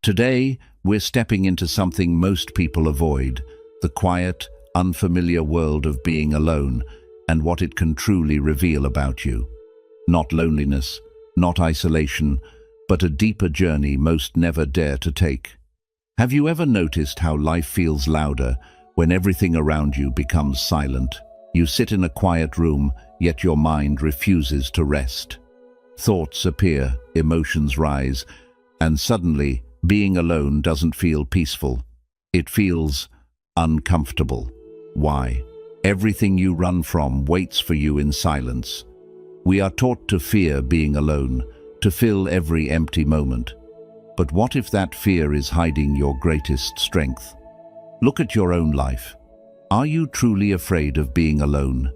Today, we're stepping into something most people avoid, the quiet, unfamiliar world of being alone and what it can truly reveal about you. Not loneliness, not isolation, but a deeper journey most never dare to take. Have you ever noticed how life feels louder when everything around you becomes silent? You sit in a quiet room, yet your mind refuses to rest. Thoughts appear, emotions rise, and suddenly, being alone doesn't feel peaceful. It feels uncomfortable. Why? Everything you run from waits for you in silence. We are taught to fear being alone, to fill every empty moment. But what if that fear is hiding your greatest strength? Look at your own life. Are you truly afraid of being alone,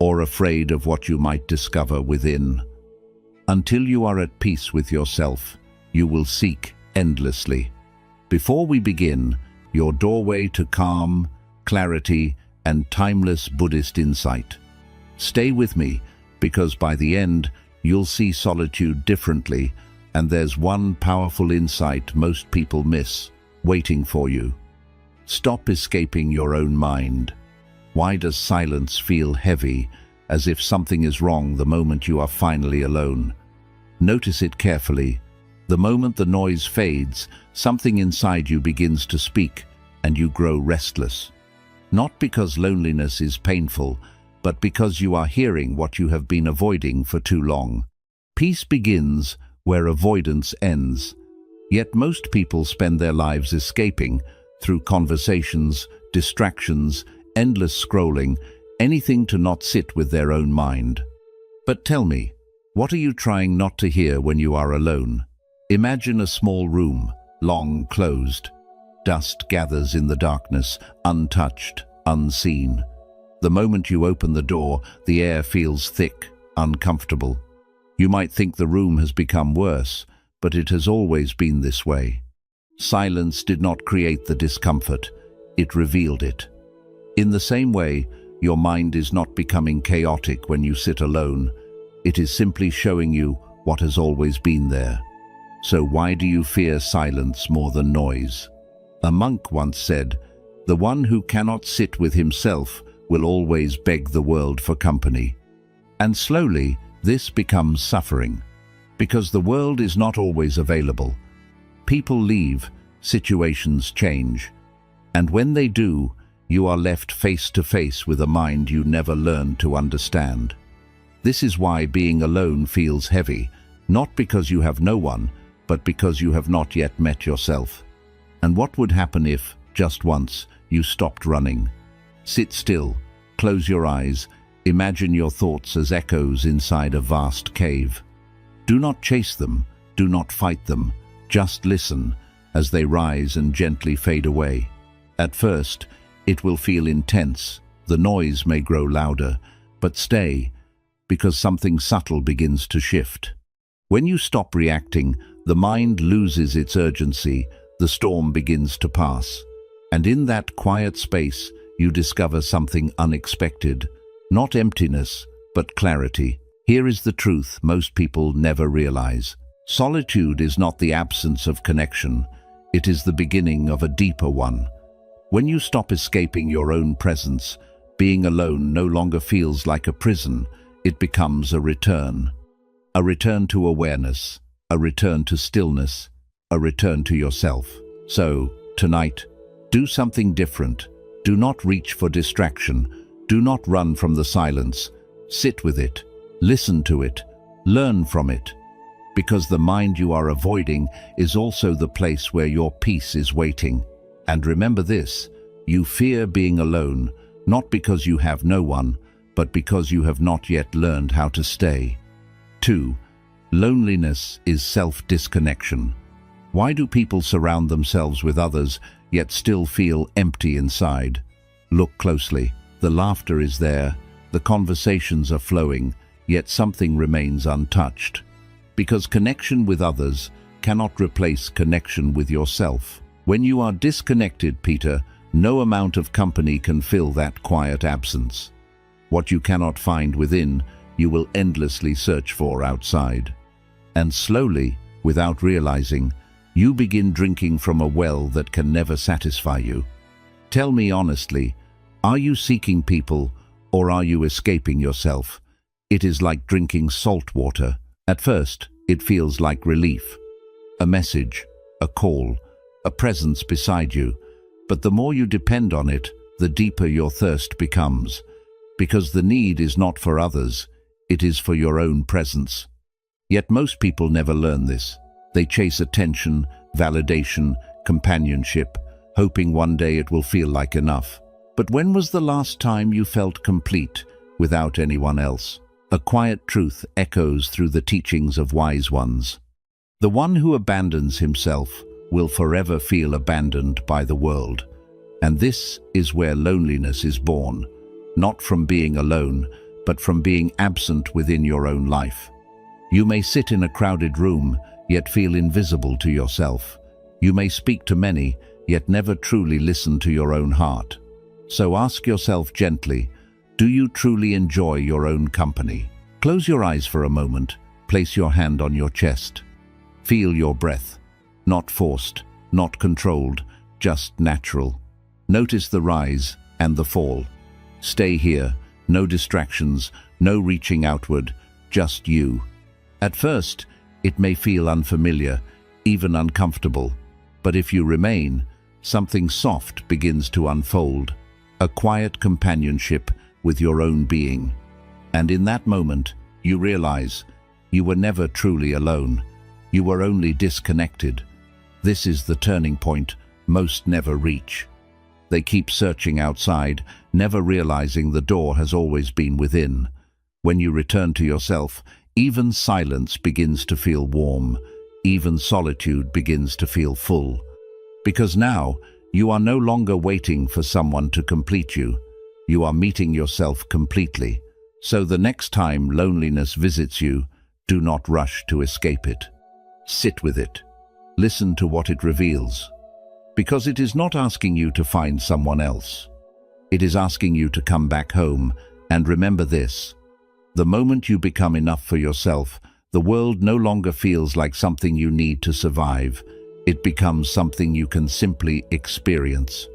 or afraid of what you might discover within? Until you are at peace with yourself, you will seek endlessly. Before we begin, your doorway to calm, clarity, and timeless Buddhist insight. Stay with me, because by the end, you'll see solitude differently, and there's one powerful insight most people miss, waiting for you. Stop escaping your own mind. Why does silence feel heavy, as if something is wrong the moment you are finally alone? Notice it carefully. The moment the noise fades, something inside you begins to speak, and you grow restless. Not because loneliness is painful, but because you are hearing what you have been avoiding for too long. Peace begins where avoidance ends. Yet most people spend their lives escaping through conversations, distractions, endless scrolling, anything to not sit with their own mind. But tell me, what are you trying not to hear when you are alone? Imagine a small room, long closed. Dust gathers in the darkness, untouched, unseen. The moment you open the door, the air feels thick, uncomfortable. You might think the room has become worse, but it has always been this way. Silence did not create the discomfort, it revealed it. In the same way, your mind is not becoming chaotic when you sit alone. It is simply showing you what has always been there. So why do you fear silence more than noise? A monk once said, "The one who cannot sit with himself will always beg the world for company." And slowly, this becomes suffering, because the world is not always available. People leave, situations change, and when they do, you are left face to face with a mind you never learned to understand. This is why being alone feels heavy, not because you have no one, but because you have not yet met yourself. And what would happen if, just once, you stopped running? Sit still, close your eyes, imagine your thoughts as echoes inside a vast cave. Do not chase them, do not fight them, just listen as they rise and gently fade away. At first, it will feel intense, the noise may grow louder, but stay, because something subtle begins to shift. When you stop reacting, the mind loses its urgency, the storm begins to pass. And in that quiet space, you discover something unexpected. Not emptiness, but clarity. Here is the truth most people never realize. Solitude is not the absence of connection. It is the beginning of a deeper one. When you stop escaping your own presence, being alone no longer feels like a prison. It becomes a return. A return to awareness, a return to stillness, a return to yourself. So, tonight, do something different. Do not reach for distraction. Do not run from the silence. Sit with it. Listen to it. Learn from it. Because the mind you are avoiding is also the place where your peace is waiting. And remember this, you fear being alone, not because you have no one, but because you have not yet learned how to stay. 2. Loneliness is self-disconnection. Why do people surround themselves with others, yet still feel empty inside? Look closely. The laughter is there, the conversations are flowing, yet something remains untouched. Because connection with others cannot replace connection with yourself. When you are disconnected, Peter, no amount of company can fill that quiet absence. What you cannot find within, you will endlessly search for outside. And slowly, without realizing, You begin drinking from a well that can never satisfy you. Tell me honestly, are you seeking people or are you escaping yourself? It is like drinking salt water. At first, it feels like relief. A message, a call, a presence beside you. But the more you depend on it, the deeper your thirst becomes. Because the need is not for others, it is for your own presence. Yet most people never learn this. They chase attention, validation, companionship, hoping one day it will feel like enough. But when was the last time you felt complete without anyone else? A quiet truth echoes through the teachings of wise ones. The one who abandons himself will forever feel abandoned by the world. And this is where loneliness is born, not from being alone, but from being absent within your own life. You may sit in a crowded room, yet feel invisible to yourself. You may speak to many, yet never truly listen to your own heart. So ask yourself gently, do you truly enjoy your own company? Close your eyes for a moment, place your hand on your chest. Feel your breath, not forced, not controlled, just natural. Notice the rise and the fall. Stay here, no distractions, no reaching outward, just you. At first, it may feel unfamiliar, even uncomfortable, but if you remain, something soft begins to unfold, a quiet companionship with your own being. And in that moment, you realize you were never truly alone. You were only disconnected. This is the turning point most never reach. They keep searching outside, never realizing the door has always been within. When you return to yourself, even silence begins to feel warm. Even solitude begins to feel full. Because now, you are no longer waiting for someone to complete you. You are meeting yourself completely. So the next time loneliness visits you, do not rush to escape it. Sit with it. Listen to what it reveals. Because it is not asking you to find someone else. It is asking you to come back home, and remember this. The moment you become enough for yourself, the world no longer feels like something you need to survive. It becomes something you can simply experience.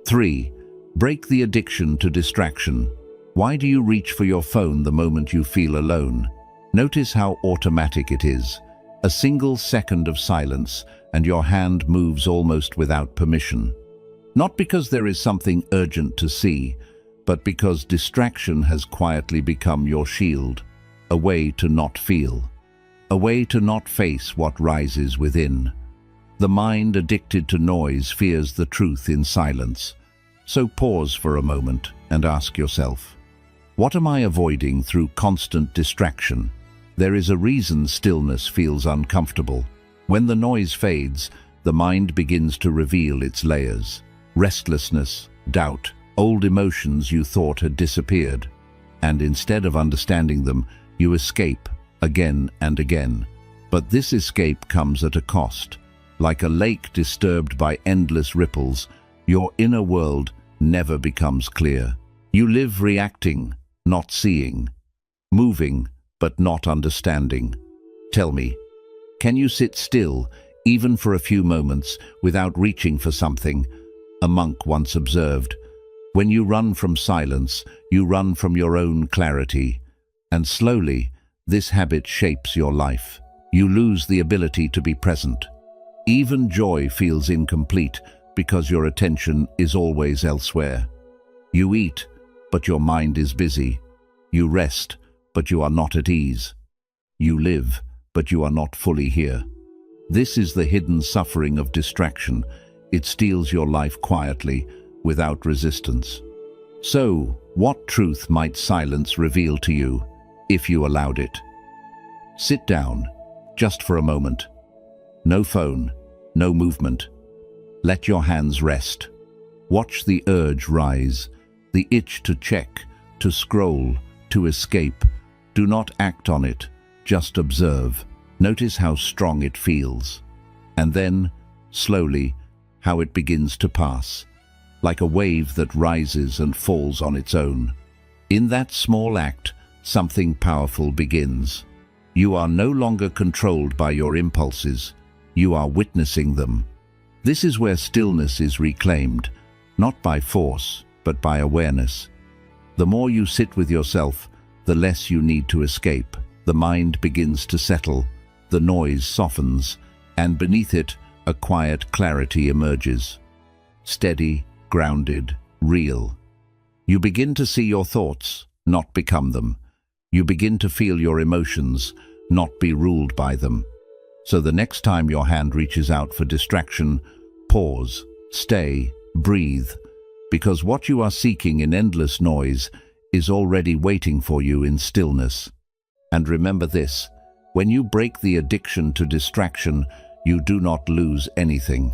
3. Break the addiction to distraction. Why do you reach for your phone the moment you feel alone? Notice how automatic it is. A single second of silence, and your hand moves almost without permission. Not because there is something urgent to see, but because distraction has quietly become your shield, a way to not feel, a way to not face what rises within. The mind addicted to noise fears the truth in silence. So pause for a moment and ask yourself, what am I avoiding through constant distraction? There is a reason stillness feels uncomfortable. When the noise fades, the mind begins to reveal its layers. Restlessness, doubt, old emotions you thought had disappeared. And instead of understanding them, you escape again and again. But this escape comes at a cost. Like a lake disturbed by endless ripples, your inner world never becomes clear. You live reacting, not seeing. Moving, but not understanding. Tell me, can you sit still, even for a few moments, without reaching for something? A monk once observed, when you run from silence, you run from your own clarity. And slowly, this habit shapes your life. You lose the ability to be present. Even joy feels incomplete because your attention is always elsewhere. You eat, but your mind is busy. You rest, but you are not at ease. You live, but you are not fully here. This is the hidden suffering of distraction. It steals your life quietly, without resistance. So, what truth might silence reveal to you, if you allowed it? Sit down, just for a moment. No phone, no movement. Let your hands rest. Watch the urge rise, the itch to check, to scroll, to escape. Do not act on it, just observe. Notice how strong it feels. And then, slowly, how it begins to pass, like a wave that rises and falls on its own. In that small act, something powerful begins. You are no longer controlled by your impulses. you are witnessing them. This is where stillness is reclaimed, not by force, but by awareness. The more you sit with yourself, the less you need to escape. The mind begins to settle, the noise softens, and beneath it, a quiet clarity emerges. Steady, grounded, real. You begin to see your thoughts, not become them. You begin to feel your emotions, not be ruled by them. So the next time your hand reaches out for distraction, pause, stay, breathe, because what you are seeking in endless noise is already waiting for you in stillness. And remember this, when you break the addiction to distraction, you do not lose anything.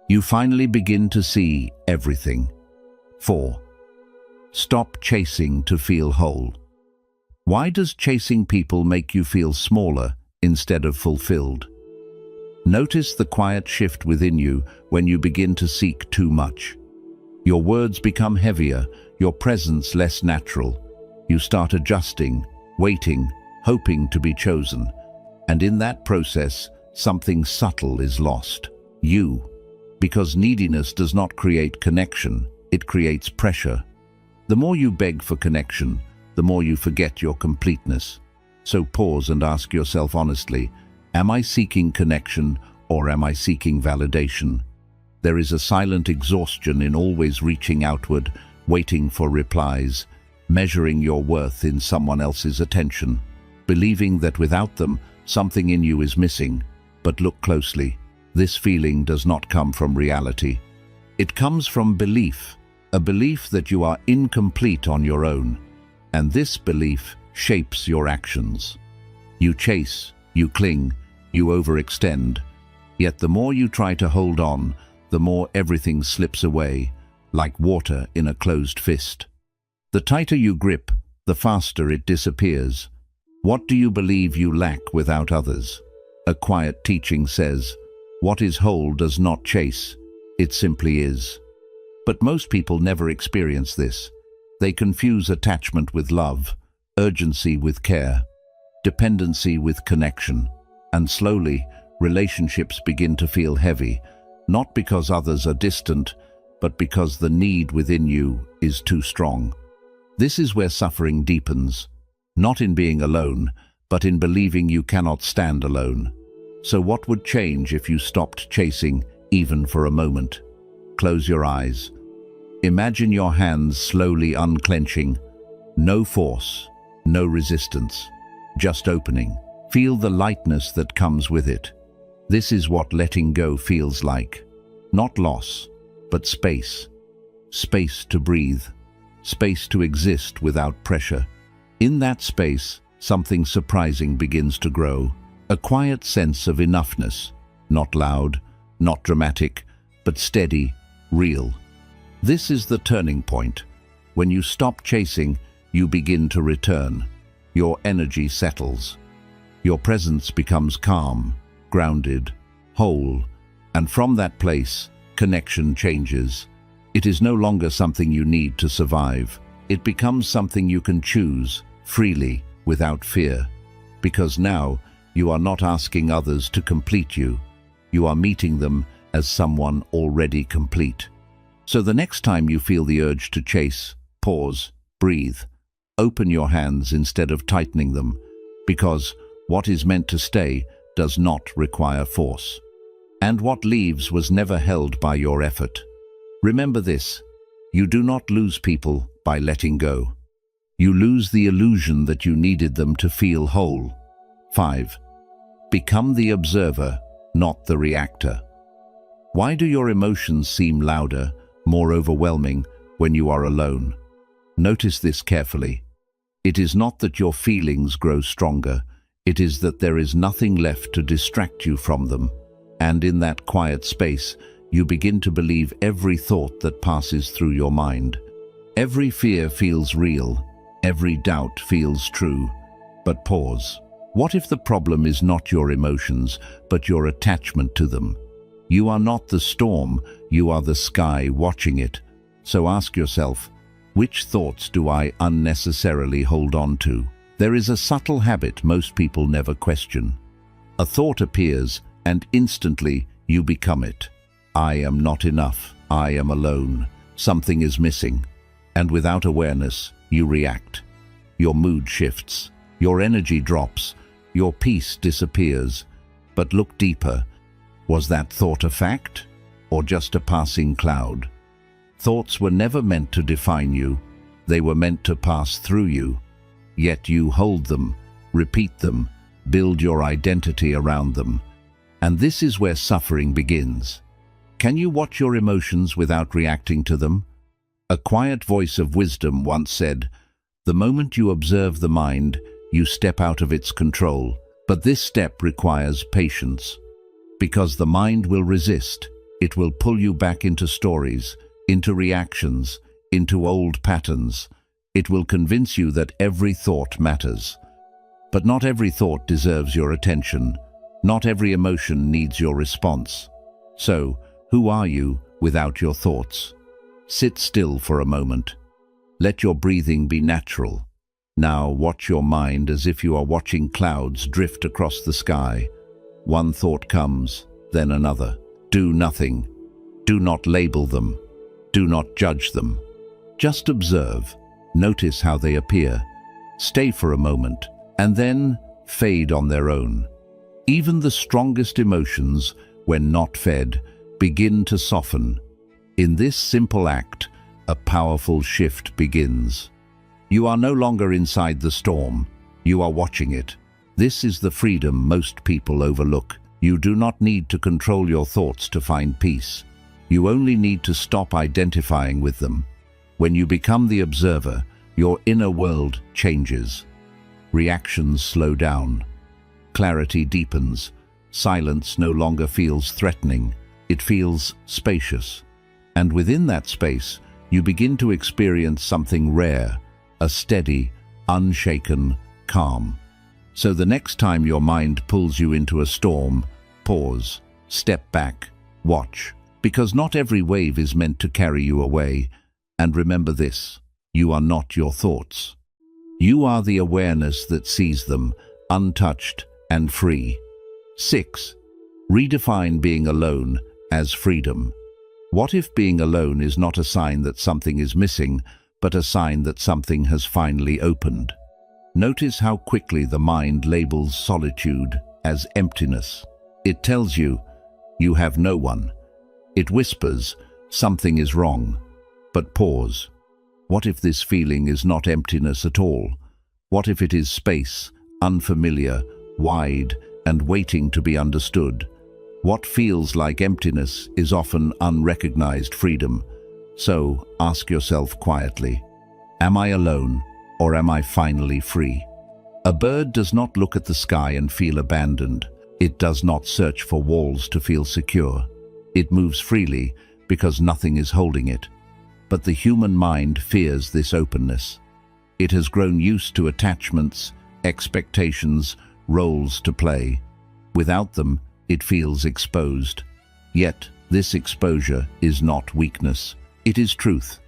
You finally begin to see everything. 4. Stop chasing to feel whole. Why does chasing people make you feel smaller instead of fulfilled? Notice the quiet shift within you when you begin to seek too much. Your words become heavier, your presence less natural. You start adjusting, waiting, hoping to be chosen. And in that process, something subtle is lost. You. Because neediness does not create connection, it creates pressure. The more you beg for connection, the more you forget your completeness. So pause and ask yourself honestly, am I seeking connection or am I seeking validation? There is a silent exhaustion in always reaching outward, waiting for replies, measuring your worth in someone else's attention, believing that without them, something in you is missing. But look closely. This feeling does not come from reality. It comes from belief, a belief that you are incomplete on your own. And this belief shapes your actions. You chase, you cling, you overextend. Yet the more you try to hold on, the more everything slips away, like water in a closed fist. The tighter you grip, the faster it disappears. What do you believe you lack without others? A quiet teaching says, what is whole does not chase, it simply is. But most people never experience this. They confuse attachment with love, urgency with care, dependency with connection. And slowly, relationships begin to feel heavy, not because others are distant, but because the need within you is too strong. This is where suffering deepens, not in being alone, but in believing you cannot stand alone. So what would change if you stopped chasing, even for a moment? Close your eyes. Imagine your hands slowly unclenching. No force, no resistance, just opening. Feel the lightness that comes with it. This is what letting go feels like. Not loss, but space. Space to breathe. Space to exist without pressure. In that space, something surprising begins to grow. A quiet sense of enoughness. Not loud, not dramatic, but steady, real. This is the turning point. When you stop chasing, you begin to return. Your energy settles. Your presence becomes calm, grounded, whole, and from that place, connection changes. It is no longer something you need to survive. It becomes something you can choose, freely, without fear. Because now, you are not asking others to complete you. You are meeting them as someone already complete. So the next time you feel the urge to chase, pause, breathe. Open your hands instead of tightening them, because what is meant to stay does not require force. And what leaves was never held by your effort. Remember this, you do not lose people by letting go. You lose the illusion that you needed them to feel whole. 5. Become the observer, not the reactor. Why do your emotions seem louder, more overwhelming, when you are alone? Notice this carefully. It is not that your feelings grow stronger, it is that there is nothing left to distract you from them. And in that quiet space, you begin to believe every thought that passes through your mind. Every fear feels real, every doubt feels true. But pause. What if the problem is not your emotions, but your attachment to them? You are not the storm, you are the sky watching it. So ask yourself, which thoughts do I unnecessarily hold on to? There is a subtle habit most people never question. A thought appears, and instantly you become it. I am not enough. I am alone. Something is missing. And without awareness, you react. Your mood shifts. Your energy drops. Your peace disappears. But look deeper. Was that thought a fact, or just a passing cloud? Thoughts were never meant to define you. They were meant to pass through you. Yet you hold them, repeat them, build your identity around them. And this is where suffering begins. Can you watch your emotions without reacting to them? A quiet voice of wisdom once said, "The moment you observe the mind, you step out of its control." But this step requires patience. Because the mind will resist. It will pull you back into stories, into reactions, into old patterns. It will convince you that every thought matters. But not every thought deserves your attention. Not every emotion needs your response. So, who are you without your thoughts? Sit still for a moment. Let your breathing be natural. Now watch your mind as if you are watching clouds drift across the sky. One thought comes, then another. Do nothing. Do not label them. Do not judge them. Just observe. Notice how they appear. Stay for a moment, and then fade on their own. Even the strongest emotions, when not fed, begin to soften. In this simple act, a powerful shift begins. You are no longer inside the storm. You are watching it. This is the freedom most people overlook. You do not need to control your thoughts to find peace. You only need to stop identifying with them. When you become the observer, your inner world changes. Reactions slow down. Clarity deepens. Silence no longer feels threatening. It feels spacious. And within that space, you begin to experience something rare, a steady, unshaken calm. So the next time your mind pulls you into a storm, pause, step back, watch. Because not every wave is meant to carry you away. And remember this, you are not your thoughts. You are the awareness that sees them, untouched and free. 6. Redefine being alone as freedom. What if being alone is not a sign that something is missing, but a sign that something has finally opened? Notice how quickly the mind labels solitude as emptiness. It tells you, you have no one. It whispers, something is wrong. But pause. What if this feeling is not emptiness at all? What if it is space, unfamiliar, wide, and waiting to be understood? What feels like emptiness is often unrecognized freedom. So ask yourself quietly, am I alone, or am I finally free? A bird does not look at the sky and feel abandoned. It does not search for walls to feel secure. It moves freely because nothing is holding it. But the human mind fears this openness. It has grown used to attachments, expectations, roles to play. Without them, it feels exposed. Yet, this exposure is not weakness. It is truth.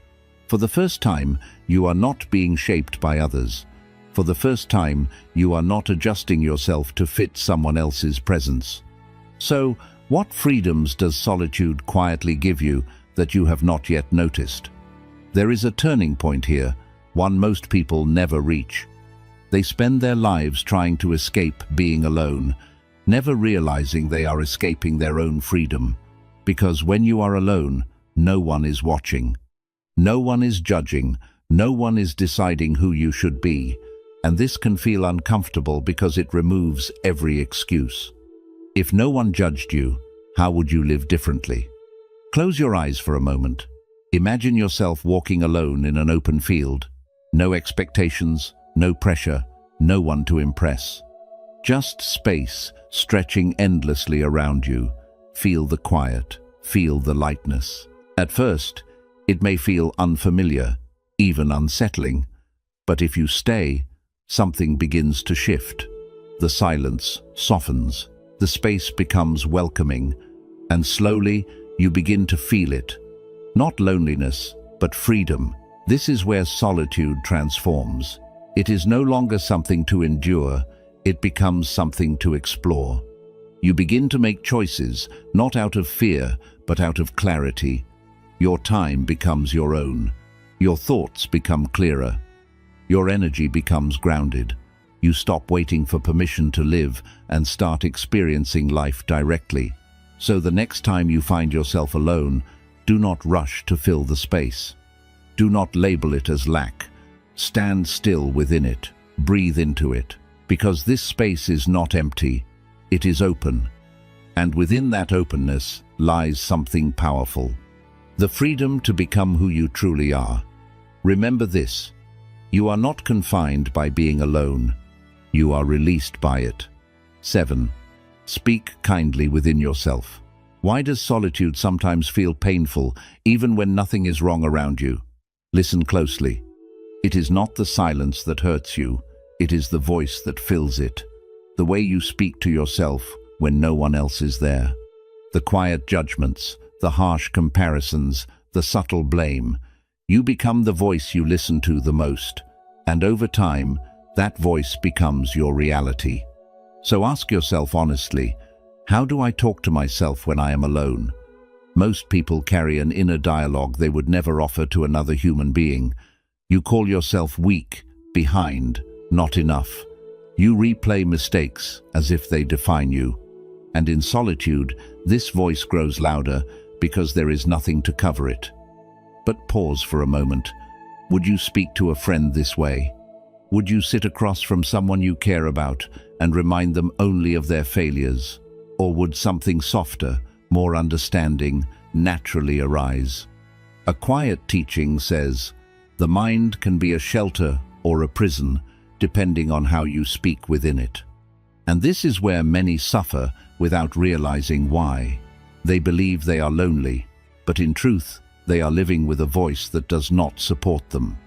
For the first time, you are not being shaped by others. For the first time, you are not adjusting yourself to fit someone else's presence. So, what freedoms does solitude quietly give you that you have not yet noticed? There is a turning point here, one most people never reach. They spend their lives trying to escape being alone, never realizing they are escaping their own freedom. Because when you are alone, no one is watching. No one is judging. No one is deciding who you should be. And this can feel uncomfortable because it removes every excuse. If no one judged you, how would you live differently? Close your eyes for a moment. Imagine yourself walking alone in an open field. No expectations, no pressure, no one to impress. Just space stretching endlessly around you. Feel the quiet, feel the lightness. At first, it may feel unfamiliar, even unsettling. But if you stay, something begins to shift. The silence softens. The space becomes welcoming, and slowly you begin to feel it. Not loneliness, but freedom. This is where solitude transforms. It is no longer something to endure, it becomes something to explore. You begin to make choices, not out of fear, but out of clarity. Your time becomes your own. Your thoughts become clearer. Your energy becomes grounded. You stop waiting for permission to live and start experiencing life directly. So the next time you find yourself alone, do not rush to fill the space. Do not label it as lack. Stand still within it. Breathe into it. Because this space is not empty. It is open. And within that openness lies something powerful. The freedom to become who you truly are. Remember this. You are not confined by being alone. You are released by it. 7. Speak kindly within yourself. Why does solitude sometimes feel painful, even when nothing is wrong around you? Listen closely. It is not the silence that hurts you. It is the voice that fills it. The way you speak to yourself when no one else is there. The quiet judgments, the harsh comparisons, the subtle blame. You become the voice you listen to the most. And over time, that voice becomes your reality. So ask yourself honestly, how do I talk to myself when I am alone? Most people carry an inner dialogue they would never offer to another human being. You call yourself weak, behind, not enough. You replay mistakes as if they define you. And in solitude, this voice grows louder because there is nothing to cover it. But pause for a moment. Would you speak to a friend this way? Would you sit across from someone you care about and remind them only of their failures? Or would something softer, more understanding, naturally arise? A quiet teaching says, the mind can be a shelter or a prison, depending on how you speak within it. And this is where many suffer without realizing why. They believe they are lonely, but in truth, they are living with a voice that does not support them.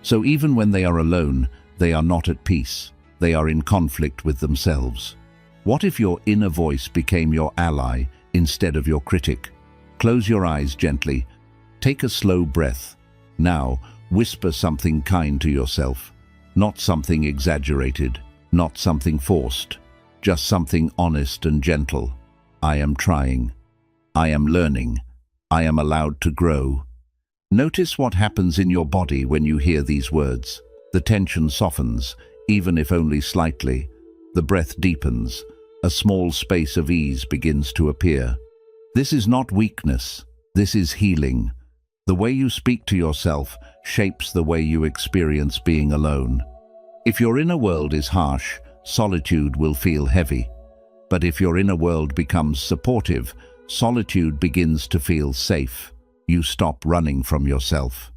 So even when they are alone, they are not at peace. They are in conflict with themselves. What if your inner voice became your ally instead of your critic? Close your eyes gently. Take a slow breath. Now, whisper something kind to yourself. Not something exaggerated, not something forced, just something honest and gentle. I am trying. I am learning. I am allowed to grow. Notice what happens in your body when you hear these words. The tension softens, even if only slightly. The breath deepens. A small space of ease begins to appear. This is not weakness. This is healing. The way you speak to yourself shapes the way you experience being alone. If your inner world is harsh, solitude will feel heavy. But if your inner world becomes supportive, solitude begins to feel safe. You stop running from yourself.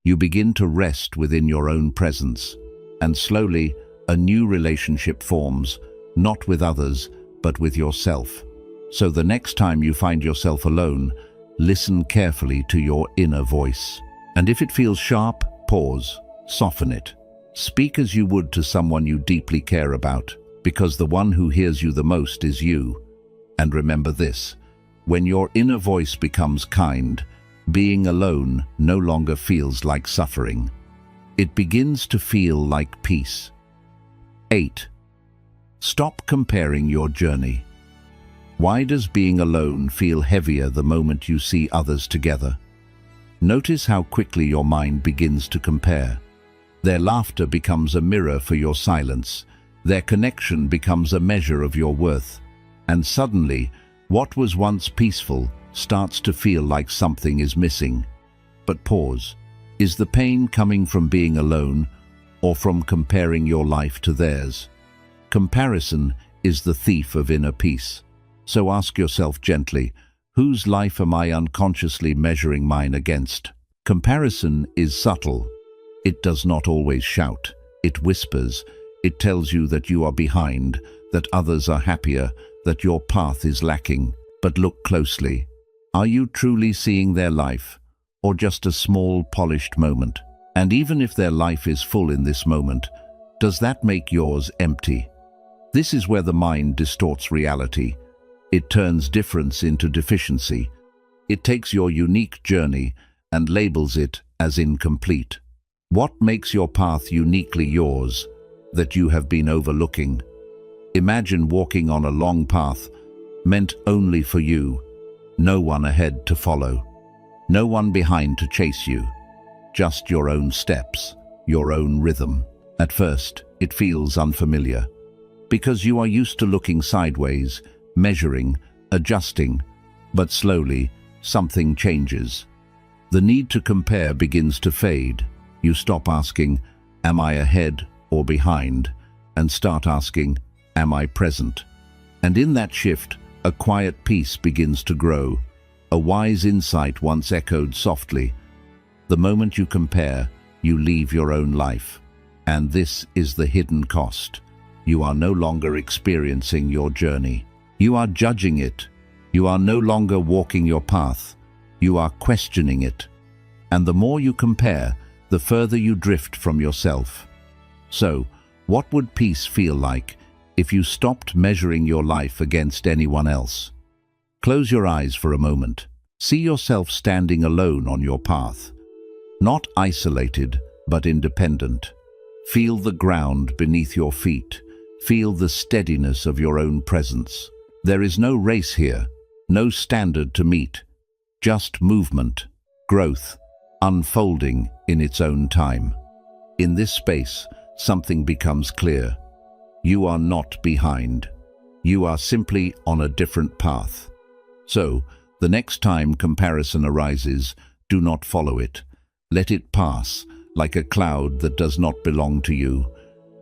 You begin to rest within your own presence. And slowly, a new relationship forms, not with others, but with yourself. So the next time you find yourself alone, listen carefully to your inner voice. And if it feels sharp, pause, soften it. Speak as you would to someone you deeply care about, because the one who hears you the most is you. And remember this, when your inner voice becomes kind, being alone no longer feels like suffering. It begins to feel like peace. 8. Stop comparing your journey. Why does being alone feel heavier the moment you see others together? Notice how quickly your mind begins to compare. Their laughter becomes a mirror for your silence. Their connection becomes a measure of your worth. And suddenly, what was once peaceful starts to feel like something is missing. But pause. Is the pain coming from being alone or from comparing your life to theirs? Comparison is the thief of inner peace. So ask yourself gently, whose life am I unconsciously measuring mine against? Comparison is subtle. It does not always shout. It whispers. It tells you that you are behind, that others are happier, that your path is lacking. But look closely. Are you truly seeing their life, or just a small, polished moment? And even if their life is full in this moment, does that make yours empty? This is where the mind distorts reality. It turns difference into deficiency. It takes your unique journey and labels it as incomplete. What makes your path uniquely yours that you have been overlooking? Imagine walking on a long path, meant only for you. No one ahead to follow. No one behind to chase you. Just your own steps, your own rhythm. At first, it feels unfamiliar, because you are used to looking sideways, measuring, adjusting, but slowly, something changes. The need to compare begins to fade. You stop asking, "Am I ahead or behind?" and start asking, "Am I present?" And in that shift, a quiet peace begins to grow. A wise insight once echoed softly. The moment you compare, you leave your own life. And this is the hidden cost. You are no longer experiencing your journey. You are judging it. You are no longer walking your path. You are questioning it. And the more you compare, the further you drift from yourself. So, what would peace feel like if you stopped measuring your life against anyone else? Close your eyes for a moment. See yourself standing alone on your path. Not isolated, but independent. Feel the ground beneath your feet. Feel the steadiness of your own presence. There is no race here, no standard to meet. Just movement, growth, unfolding in its own time. In this space, something becomes clear. You are not behind. You are simply on a different path. So, the next time comparison arises, do not follow it. Let it pass, like a cloud that does not belong to you.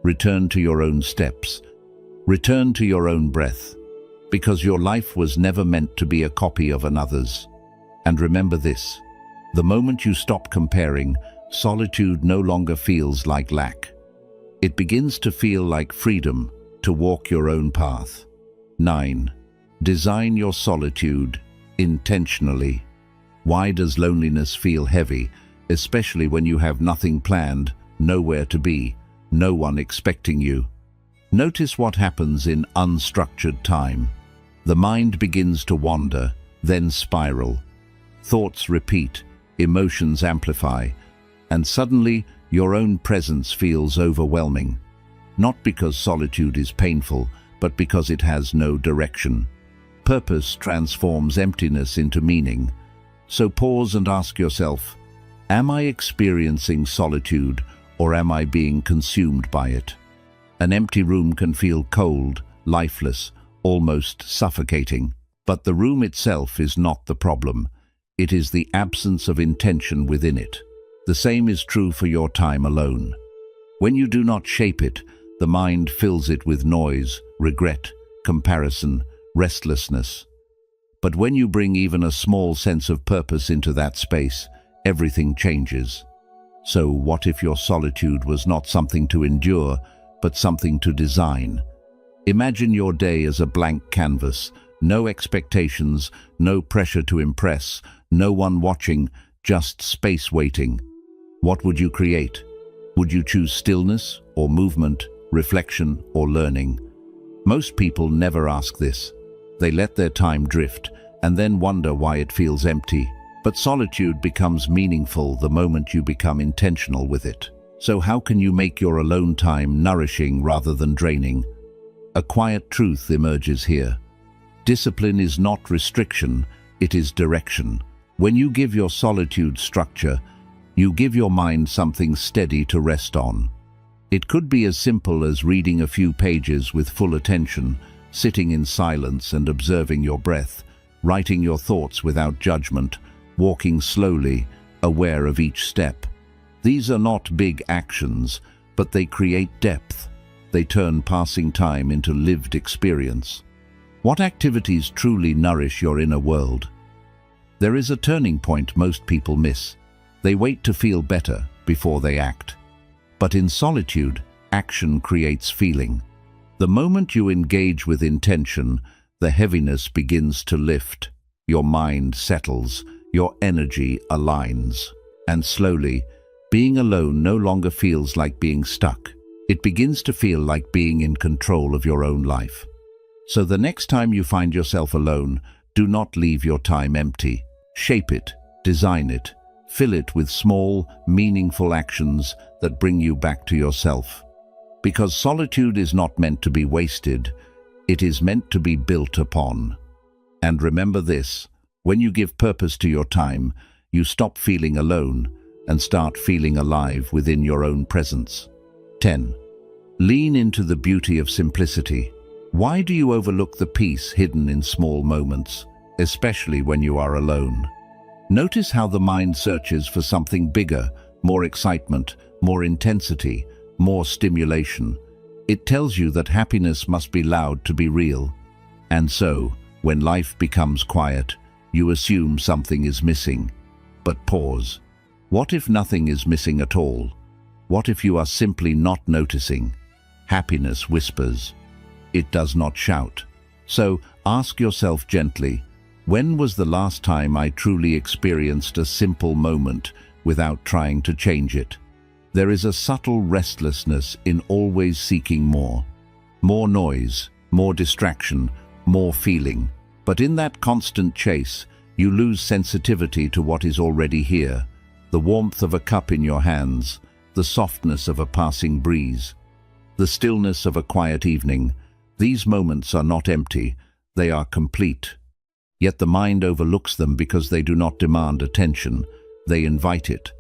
Return to your own steps. Return to your own breath, because your life was never meant to be a copy of another's. And remember this, the moment you stop comparing, solitude no longer feels like lack. It begins to feel like freedom to walk your own path. 9. Design your solitude intentionally. Why does loneliness feel heavy, especially when you have nothing planned, nowhere to be, no one expecting you? Notice what happens in unstructured time. The mind begins to wander, then spiral. Thoughts repeat, emotions amplify, and suddenly your own presence feels overwhelming. Not because solitude is painful, but because it has no direction. Purpose transforms emptiness into meaning. So pause and ask yourself, am I experiencing solitude or am I being consumed by it? An empty room can feel cold, lifeless, almost suffocating. But the room itself is not the problem. It is the absence of intention within it. The same is true for your time alone. When you do not shape it, the mind fills it with noise, regret, comparison, restlessness. But when you bring even a small sense of purpose into that space, everything changes. So what if your solitude was not something to endure, but something to design? Imagine your day as a blank canvas, no expectations, no pressure to impress, no one watching, just space waiting. What would you create? Would you choose stillness or movement, reflection or learning? Most people never ask this. They let their time drift and then wonder why it feels empty. But solitude becomes meaningful the moment you become intentional with it. So how can you make your alone time nourishing rather than draining? A quiet truth emerges here. Discipline is not restriction, it is direction. When you give your solitude structure, you give your mind something steady to rest on. It could be as simple as reading a few pages with full attention, sitting in silence and observing your breath, writing your thoughts without judgment, walking slowly, aware of each step. These are not big actions, but they create depth. They turn passing time into lived experience. What activities truly nourish your inner world? There is a turning point most people miss. They wait to feel better before they act. But in solitude, action creates feeling. The moment you engage with intention, the heaviness begins to lift. Your mind settles, your energy aligns. And slowly, being alone no longer feels like being stuck. It begins to feel like being in control of your own life. So the next time you find yourself alone, do not leave your time empty. Shape it, design it, fill it with small, meaningful actions that bring you back to yourself. Because solitude is not meant to be wasted, it is meant to be built upon. And remember this, when you give purpose to your time, you stop feeling alone and start feeling alive within your own presence. 10. Lean into the beauty of simplicity. Why do you overlook the peace hidden in small moments, especially when you are alone? Notice how the mind searches for something bigger, more excitement, more intensity, more stimulation. It tells you that happiness must be loud to be real. And so, when life becomes quiet, you assume something is missing. But pause. What if nothing is missing at all? What if you are simply not noticing? Happiness whispers. It does not shout. So ask yourself gently, when was the last time I truly experienced a simple moment without trying to change it? There is a subtle restlessness in always seeking more. More noise, more distraction, more feeling. But in that constant chase, you lose sensitivity to what is already here. The warmth of a cup in your hands, the softness of a passing breeze, the stillness of a quiet evening. These moments are not empty, they are complete. Yet the mind overlooks them because they do not demand attention, they invite it.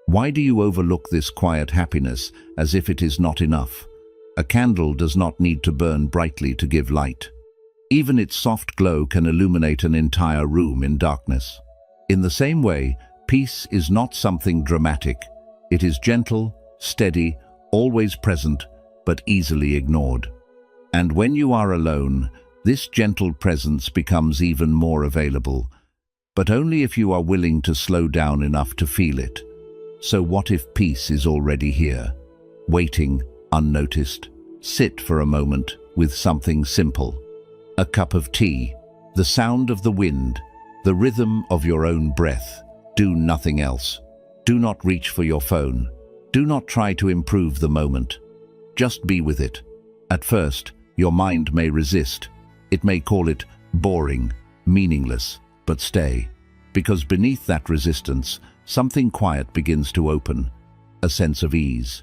Why do you overlook this quiet happiness as if it is not enough? A candle does not need to burn brightly to give light. Even its soft glow can illuminate an entire room in darkness. In the same way, peace is not something dramatic. It is gentle, steady, always present, but easily ignored. And when you are alone, this gentle presence becomes even more available, but only if you are willing to slow down enough to feel it. So what if peace is already here, waiting, unnoticed? Sit for a moment with something simple. A cup of tea, the sound of the wind, the rhythm of your own breath. Do nothing else. Do not reach for your phone. Do not try to improve the moment. Just be with it. At first, your mind may resist. It may call it boring, meaningless, but stay. Because beneath that resistance, something quiet begins to open. A sense of ease.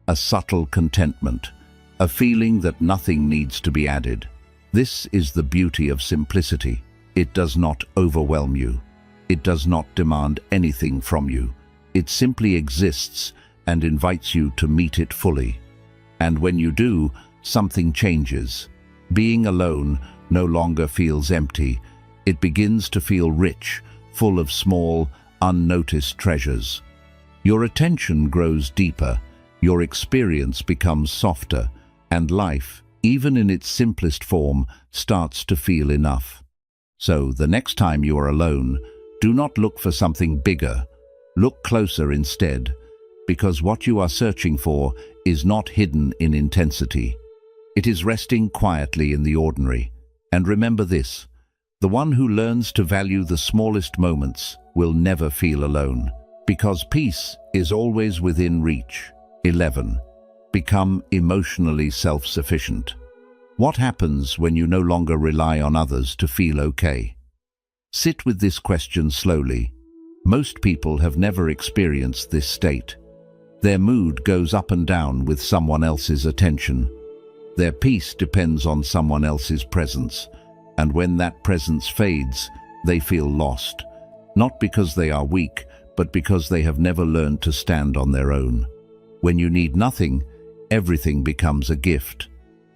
A subtle contentment. A feeling that nothing needs to be added. This is the beauty of simplicity. It does not overwhelm you. It does not demand anything from you. It simply exists and invites you to meet it fully. And when you do, something changes. Being alone no longer feels empty. It begins to feel rich, full of small, unnoticed treasures. Your attention grows deeper, your experience becomes softer, and life, even in its simplest form, starts to feel enough. So, the next time you are alone, do not look for something bigger. Look closer instead, because what you are searching for is not hidden in intensity. It is resting quietly in the ordinary. And remember this, the one who learns to value the smallest moments will never feel alone, because peace is always within reach. 11. Become emotionally self-sufficient. What happens when you no longer rely on others to feel okay? Sit with this question slowly. Most people have never experienced this state. Their mood goes up and down with someone else's attention. Their peace depends on someone else's presence, and when that presence fades, they feel lost, not because they are weak, but because they have never learned to stand on their own. When you need nothing, everything becomes a gift.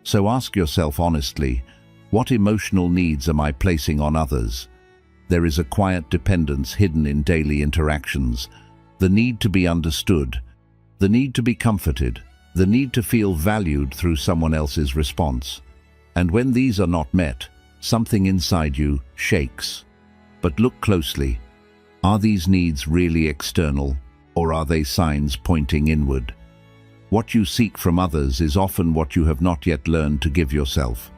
So ask yourself honestly, what emotional needs am I placing on others? There is a quiet dependence hidden in daily interactions, the need to be understood, the need to be comforted, the need to feel valued through someone else's response. And when these are not met, something inside you shakes. But look closely. Are these needs really external, or are they signs pointing inward? What you seek from others is often what you have not yet learned to give yourself.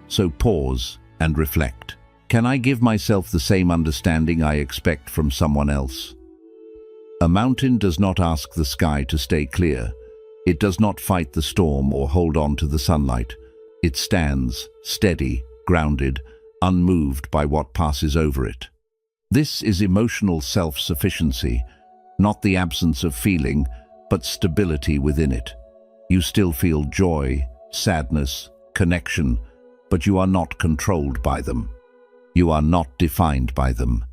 So pause and reflect. Can I give myself the same understanding I expect from someone else? A mountain does not ask the sky to stay clear. It does not fight the storm or hold on to the sunlight. It stands, steady, grounded, unmoved by what passes over it. This is emotional self-sufficiency, not the absence of feeling, but stability within it. You still feel joy, sadness, connection, but you are not controlled by them. You are not defined by them.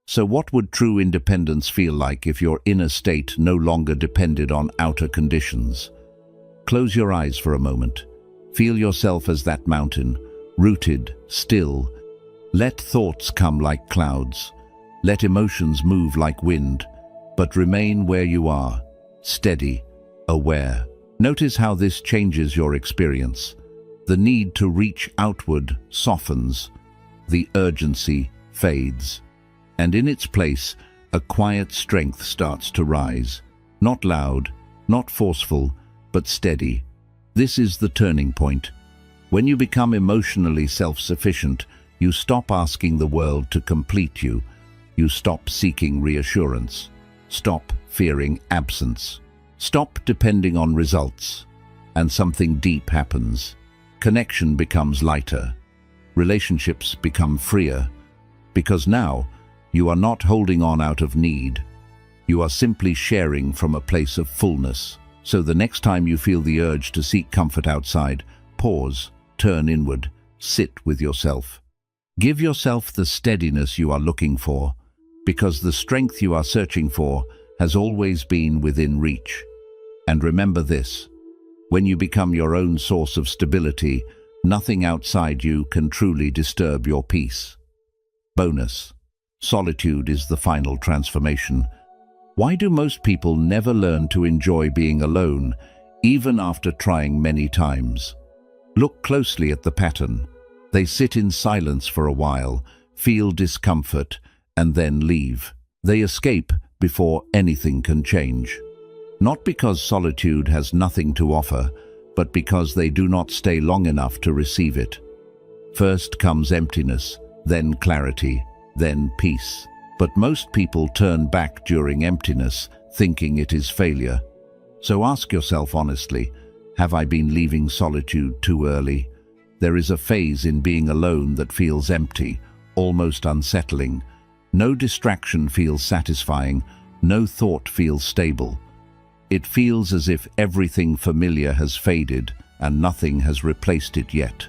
So what would true independence feel like if your inner state no longer depended on outer conditions? Close your eyes for a moment. Feel yourself as that mountain, rooted, still. Let thoughts come like clouds. Let emotions move like wind, but remain where you are, steady, aware. Notice how this changes your experience. The need to reach outward softens. The urgency fades. And in its place, a quiet strength starts to rise. Not loud, not forceful, but steady. This is the turning point. When you become emotionally self-sufficient, you stop asking the world to complete you. You stop seeking reassurance. Stop fearing absence. Stop depending on results. And something deep happens. Connection becomes lighter. Relationships become freer. Because now, you are not holding on out of need. You are simply sharing from a place of fullness. So the next time you feel the urge to seek comfort outside, pause, turn inward, sit with yourself. Give yourself the steadiness you are looking for, because the strength you are searching for has always been within reach. And remember this, when you become your own source of stability, nothing outside you can truly disturb your peace. Bonus. Solitude is the final transformation. Why do most people never learn to enjoy being alone, even after trying many times? Look closely at the pattern. They sit in silence for a while, feel discomfort, and then leave. They escape before anything can change. Not because solitude has nothing to offer, but because they do not stay long enough to receive it. First comes emptiness, then clarity, then peace. But most people turn back during emptiness, thinking it is failure. So ask yourself honestly, have I been leaving solitude too early? There is a phase in being alone that feels empty, almost unsettling. No distraction feels satisfying, no thought feels stable. It feels as if everything familiar has faded and nothing has replaced it yet.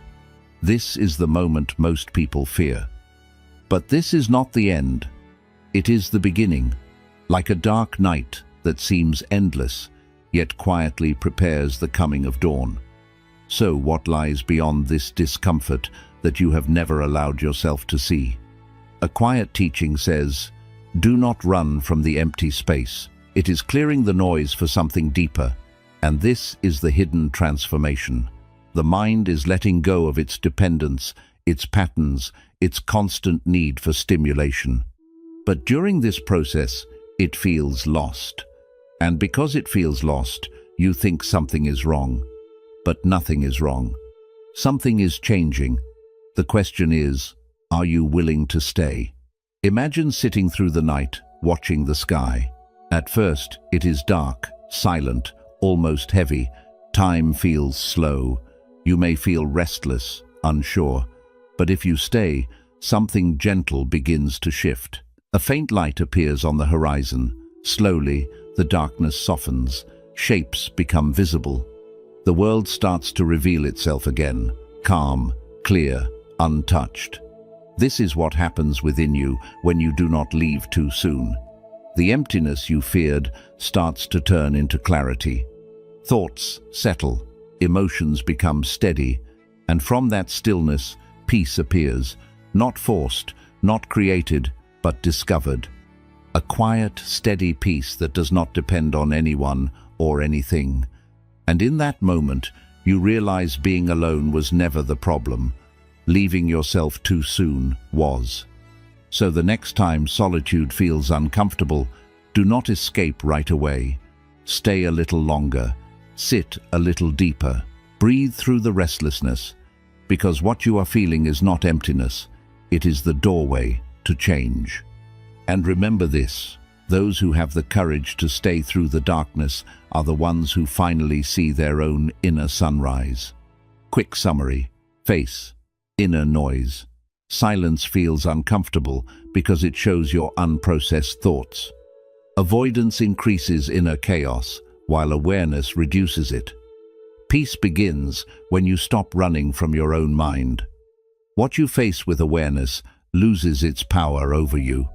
This is the moment most people fear. But this is not the end. It is the beginning, like a dark night that seems endless, yet quietly prepares the coming of dawn. So what lies beyond this discomfort that you have never allowed yourself to see? A quiet teaching says, do not run from the empty space. It is clearing the noise for something deeper, and this is the hidden transformation. The mind is letting go of its dependence, its patterns, its constant need for stimulation. But during this process, it feels lost. And because it feels lost, you think something is wrong. But nothing is wrong. Something is changing. The question is, are you willing to stay? Imagine sitting through the night, watching the sky. At first, it is dark, silent, almost heavy. Time feels slow. You may feel restless, unsure. But if you stay, something gentle begins to shift. A faint light appears on the horizon. Slowly, the darkness softens. Shapes become visible. The world starts to reveal itself again, calm, clear, untouched. This is what happens within you when you do not leave too soon. The emptiness you feared starts to turn into clarity. Thoughts settle, emotions become steady, and from that stillness, peace appears, not forced, not created, but discovered. A quiet, steady peace that does not depend on anyone or anything. And in that moment, you realize being alone was never the problem. Leaving yourself too soon was. So the next time solitude feels uncomfortable, do not escape right away. Stay a little longer. Sit a little deeper. Breathe through the restlessness. Because what you are feeling is not emptiness. It is the doorway to change. And remember this, those who have the courage to stay through the darkness are the ones who finally see their own inner sunrise. Quick summary. Face. Inner noise. Silence feels uncomfortable because it shows your unprocessed thoughts. Avoidance increases inner chaos, while awareness reduces it. Peace begins when you stop running from your own mind. What you face with awareness loses its power over you.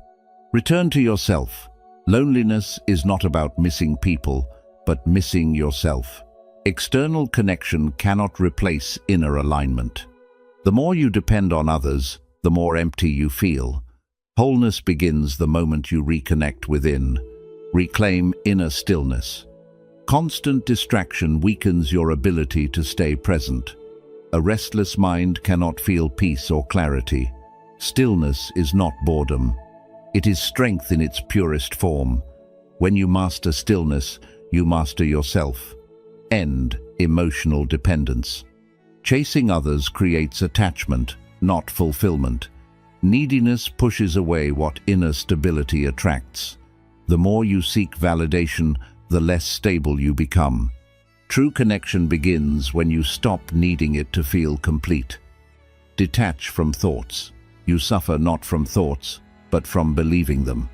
Return to yourself. Loneliness is not about missing people, but missing yourself. External connection cannot replace inner alignment. The more you depend on others, the more empty you feel. Wholeness begins the moment you reconnect within. Reclaim inner stillness. Constant distraction weakens your ability to stay present. A restless mind cannot feel peace or clarity. Stillness is not boredom. It is strength in its purest form. When you master stillness, you master yourself. End emotional dependence. Chasing others creates attachment, not fulfillment. Neediness pushes away what inner stability attracts. The more you seek validation, the less stable you become. True connection begins when you stop needing it to feel complete. Detach from thoughts. You suffer not from thoughts, but from believing them.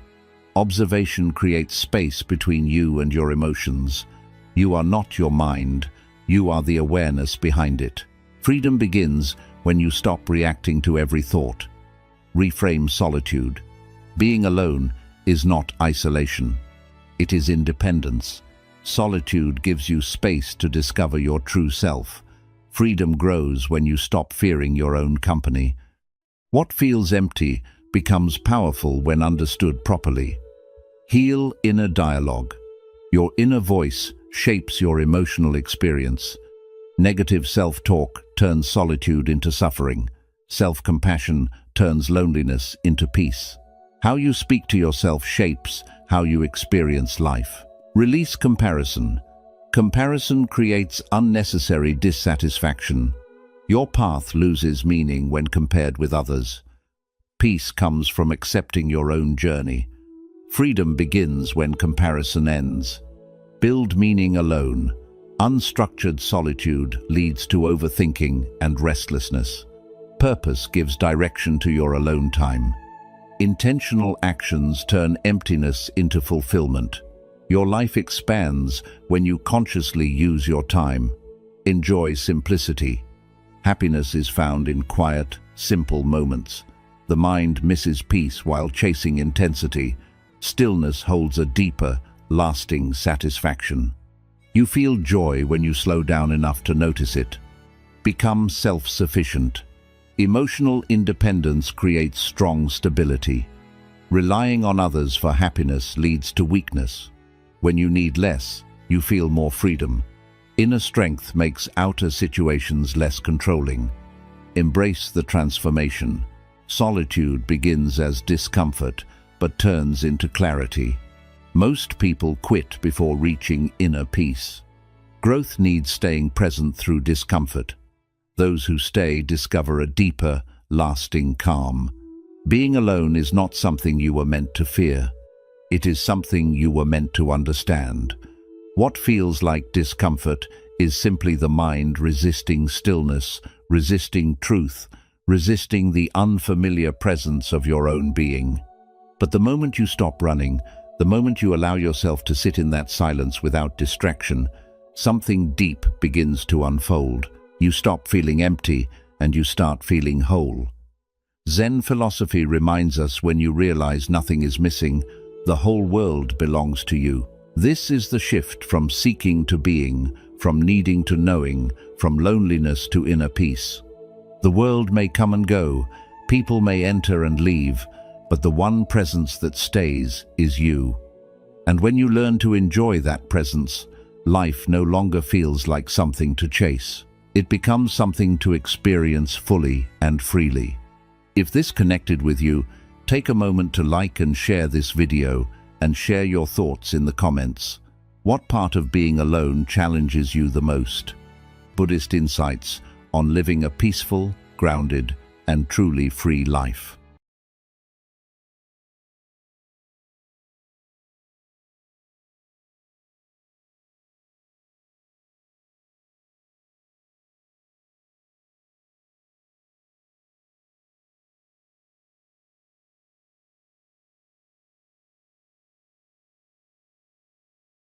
Observation creates space between you and your emotions. You are not your mind, you are the awareness behind it. Freedom begins when you stop reacting to every thought. Reframe solitude. Being alone is not isolation. It is independence. Solitude gives you space to discover your true self. Freedom grows when you stop fearing your own company. What feels empty becomes powerful when understood properly. Heal inner dialogue. Your inner voice shapes your emotional experience. Negative self-talk turns solitude into suffering. Self-compassion turns loneliness into peace. How you speak to yourself shapes how you experience life. Release comparison. Comparison creates unnecessary dissatisfaction. Your path loses meaning when compared with others. Peace comes from accepting your own journey. Freedom begins when comparison ends. Build meaning alone. Unstructured solitude leads to overthinking and restlessness. Purpose gives direction to your alone time. Intentional actions turn emptiness into fulfillment. Your life expands when you consciously use your time. Enjoy simplicity. Happiness is found in quiet, simple moments. The mind misses peace while chasing intensity. Stillness holds a deeper, lasting satisfaction. You feel joy when you slow down enough to notice it. Become self-sufficient. Emotional independence creates strong stability. Relying on others for happiness leads to weakness. When you need less, you feel more freedom. Inner strength makes outer situations less controlling. Embrace the transformation. Solitude begins as discomfort, but turns into clarity. Most people quit before reaching inner peace. Growth needs staying present through discomfort. Those who stay discover a deeper, lasting calm. Being alone is not something you were meant to fear. It is something you were meant to understand. What feels like discomfort is simply the mind resisting stillness, resisting truth, resisting the unfamiliar presence of your own being. But the moment you stop running, the moment you allow yourself to sit in that silence without distraction, something deep begins to unfold. You stop feeling empty and you start feeling whole. Zen philosophy reminds us when you realize nothing is missing, the whole world belongs to you. This is the shift from seeking to being, from needing to knowing, from loneliness to inner peace. The world may come and go, people may enter and leave, but the one presence that stays is you. And when you learn to enjoy that presence, life no longer feels like something to chase. It becomes something to experience fully and freely. If this connected with you, take a moment to like and share this video and share your thoughts in the comments. What part of being alone challenges you the most? Buddhist insights on living a peaceful, grounded, and truly free life.